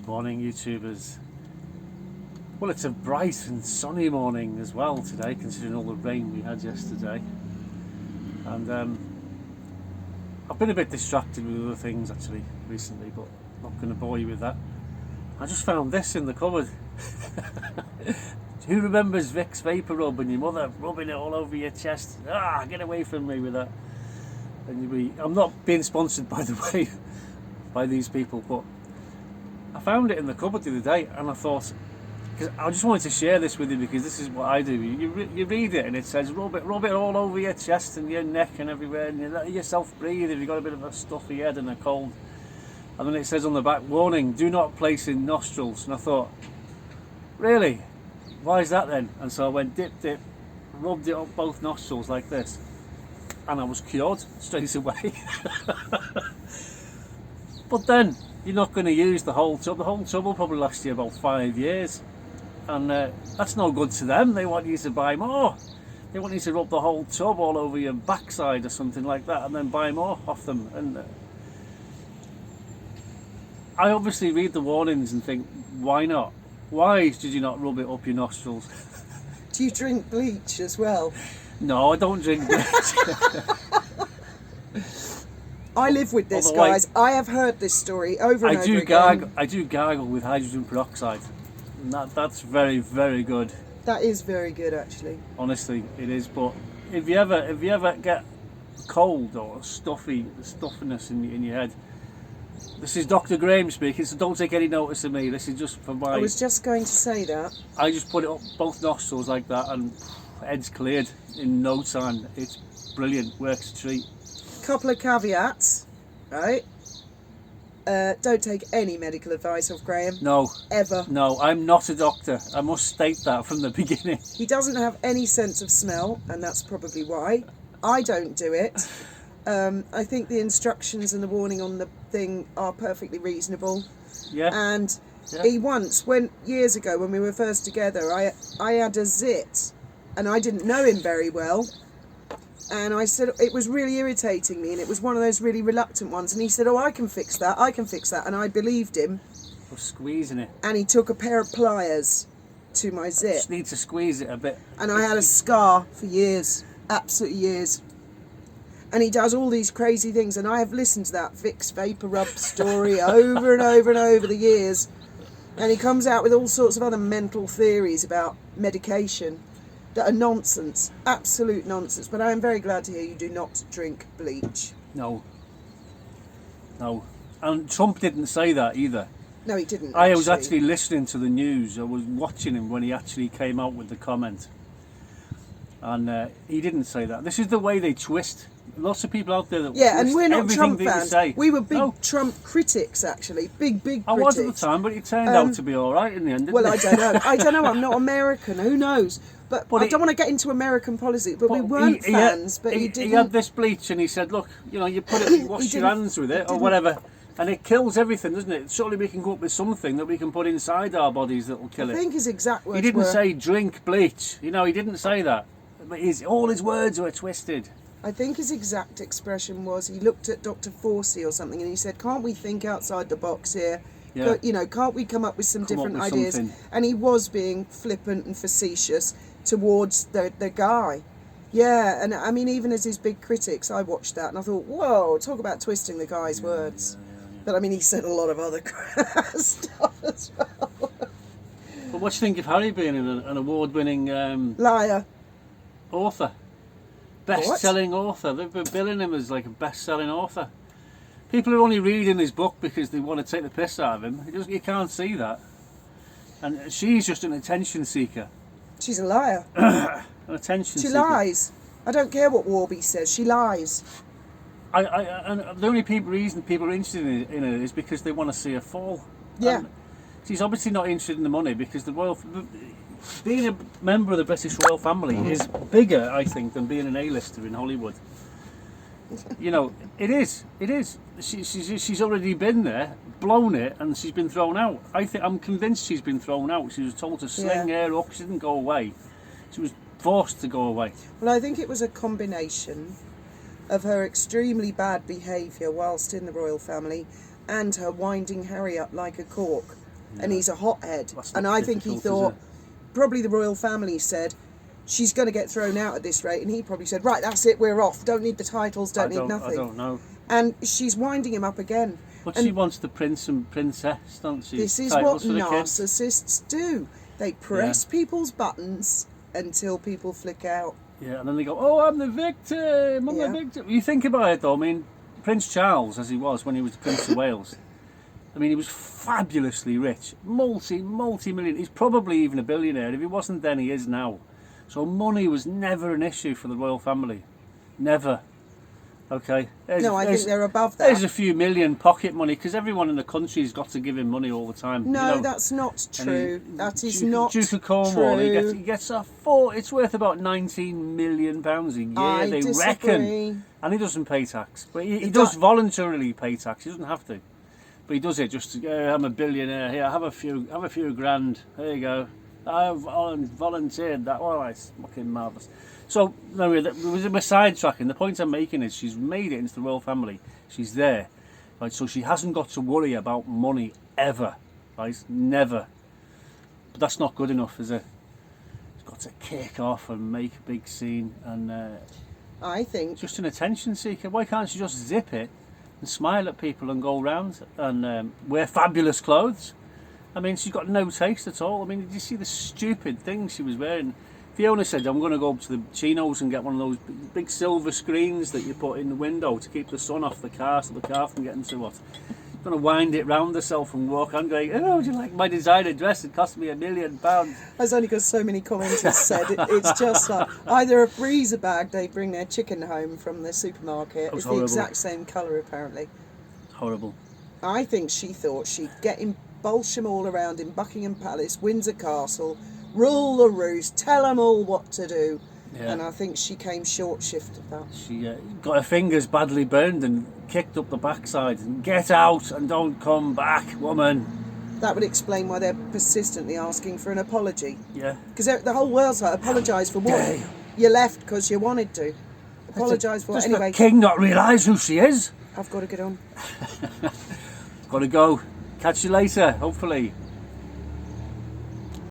Morning, YouTubers. Well, it's a bright and sunny morning as well today, considering all the rain we had yesterday. And I've been a bit distracted with other things actually recently, but I'm not going to bore you with that. I just found this in the cupboard. Who remembers Vicks Vapor Rub and your mother rubbing it all over your chest? Get away from me with that. And I'm not being sponsored, by the way, by these people, but I found it in the cupboard the other day, and I thought, because I just wanted to share this with you, because this is what I do. You read it and it says rub it all over your chest and your neck and everywhere, and you let yourself breathe if you've got a bit of a stuffy head and a cold. And then it says on the back, warning, do not place in nostrils. And I thought, really? Why is that then? And so I went dip, rubbed it up both nostrils like this, and I was cured straight away. But then, you're not going to use the whole tub. The whole tub will probably last you about 5 years. And that's no good to them. They want you to buy more. They want you to rub the whole tub all over your backside or something like that, and then buy more off them. And I obviously read the warnings and think, why not? Why did you not rub it up your nostrils? Do you drink bleach as well? No, I don't drink bleach. I live with this, guys. I have heard this story over and over again. I do gargle with hydrogen peroxide. And that's very, very good. That is very good, actually. Honestly, it is. But if you ever get cold or stuffiness in your head, this is Dr. Graham speaking, so don't take any notice of me. This is just for my... I was just going to say that. I just put it up both nostrils like that, and head's cleared in no time. It's brilliant. Works a treat. Couple of caveats, right? Don't take any medical advice off Graham. No. Ever. No, I'm not a doctor. I must state that from the beginning. He doesn't have any sense of smell, and that's probably why. I don't do it. I think the instructions and the warning on the thing are perfectly reasonable. Yeah. And yeah. He once, years ago when we were first together, I had a zit, and I didn't know him very well. And I said, it was really irritating me, and it was one of those really reluctant ones. And he said, I can fix that. And I believed him. For squeezing it. And he took a pair of pliers to my zit. Just need to squeeze it a bit. And I had a scar for years, absolutely years. And he does all these crazy things, and I have listened to that Vicks Vapor Rub story over and over and over the years. And he comes out with all sorts of other mental theories about medication that are nonsense, absolute nonsense. But I am very glad to hear you do not drink bleach. No. And Trump didn't say that either. No, he didn't. I was actually listening to the news. I was watching him when he actually came out with the comment. And he didn't say that. This is the way they twist. Lots of people out there that twist and we're not Trump fans. Say. We were big Trump critics, actually. Big critics. I was at the time, but it turned out to be all right in the end, didn't it? I don't know. I don't know. I'm not American. Who knows? But I don't want to get into American politics, but we weren't fans. But he didn't. He had this bleach, and he said, "Look, you put it, you wash your hands with it, or whatever, and it kills everything, doesn't it? Surely we can come up with something that we can put inside our bodies that will kill it." I think his exact words He didn't say drink bleach. He didn't say that. But all his words were twisted. I think his exact expression was, he looked at Dr. Fauci or something, and he said, "Can't we think outside the box here? Yeah. Can't we come up with some different ideas?" Something. And he was being flippant and facetious towards the guy. Yeah, and I mean, even as his big critics, I watched that and I thought, whoa, talk about twisting the guy's words. Yeah. But I mean, he said a lot of other stuff as well. But what do you think of Harry being an award-winning liar author? Best-selling author. They've been billing him as like a best-selling author. People are only reading his book because they want to take the piss out of him. You can't see that. And she's just an attention seeker. She's a liar. An attention seeker. She lies. I don't care what Warby says. She lies. And the only reason people are interested in her is because they want to see her fall. Yeah. And she's obviously not interested in the money, because being a member of the British royal family is bigger, I think, than being an A-lister in Hollywood. It is. She's already been there, blown it, and she's been thrown out. I'm convinced she's been thrown out. She was told to sling her up. She didn't go away. She was forced to go away. Well, I think it was a combination of her extremely bad behaviour whilst in the royal family and her winding Harry up like a cork and he's a hothead. That's And not I think he difficult, thought, is probably the royal family said, she's going to get thrown out at this rate, and he probably said, right, that's it, we're off. Don't need the titles, don't need nothing. I don't know. And she's winding him up again. But And she wants the prince and princess, don't she? this is Titles what for the kids. narcissists do. They press people's buttons until people flick out. Yeah, and then they go, oh, I'm the victim, I'm the victim. You think about it though, I mean, Prince Charles, as he was when he was the Prince of Wales, I mean, he was fabulously rich, multi-million. He's probably even a billionaire. If he wasn't then, he is now. So money was never an issue for the royal family. Never. Okay. I think they're above that. There's a few million pocket money because everyone in the country's got to give him money all the time. No, you know? that's not true. That is Duke, not Duke of Cornwall, true. he gets it's worth about £19 million a year, I they disagree. reckon. And he doesn't pay tax. But he does voluntarily pay tax. He doesn't have to. But he does it just to, I'm a billionaire. Here, have a few grand. There you go. I've volunteered that. Oh, it's fucking marvellous. So, anyway, we're sidetracking. The point I'm making is she's made it into the royal family. She's there. Right, so she hasn't got to worry about money ever. Right? Never. But that's not good enough, is it? She's got to kick off and make a big scene. And I think... just an attention seeker. Why can't she just zip it and smile at people and go round and wear fabulous clothes? I mean, she's got no taste at all. I mean, did you see the stupid things she was wearing? Fiona said, I'm going to go up to the chinos and get one of those big silver screens that you put in the window to keep the sun off the car so the car from getting too hot. I'm going to wind it round herself and walk on going, oh, would you like my designer dress? It cost me £1 million. That's only because so many commenters said it's just like either a freezer bag they bring their chicken home from the supermarket. It's the exact same colour, apparently. Horrible. I think she thought she'd get in Bolsham all around in Buckingham Palace, Windsor Castle, rule the roost, tell them all what to do. Yeah. And I think she came short shift of that. She got her fingers badly burned and kicked up the backside. And get out and don't come back, woman. That would explain why they're persistently asking for an apology. Yeah. Because the whole world's like, apologise for what? You left because you wanted to. Apologise for what? Anyway. Does the king not realise who she is? I've got to get on. Got to go. Catch you later, hopefully.